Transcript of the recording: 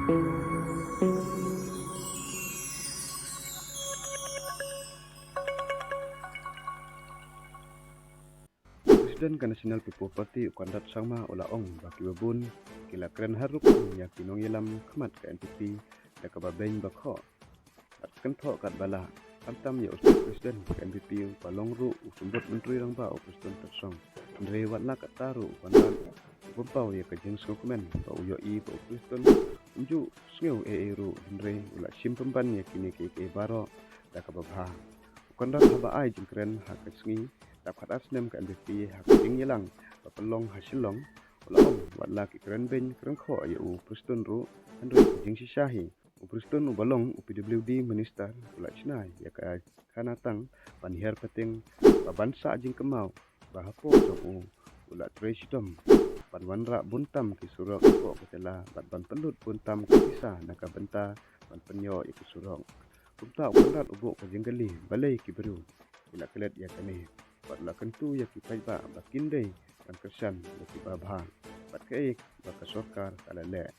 Presiden ka National People Party ukandat sangma ula ong baki babun kila keren harupang ya kinong yelam kemat ke NPP da ka babeng bakho at kentho kat bala tamtam ya ustaz presiden ke NPP palong ru usumbut menteri rang ba presiden tersong andre watna kat taru ukandat bumpau ya kajeng skokumen ba uyo I ba presiden unju sngew ru andre ula sim pemban ya kini ke baro da ka babha ukandat haba ai jeng keren ha kasngi dapat asnem ke NPP hak jing yelang papelong hasilong ulang watla ki keren ben keren kho ya u preston ru andre jing sisahi u preston u balong u PWD minister ula chnai ya ka kanatang panher pating babansa jing kemau bahapo jong u ula tresidom panwanra buntam ki surong ko ketela ban pelut buntam ki sisa naka benta ban penyo ya ki surong kumta ukandat ubo ka jenggali balai ki beru ila kelet ya kane batla kentu ya ki paiba bakindai dan kesan ya ki babha bat kaik baka sokar kalale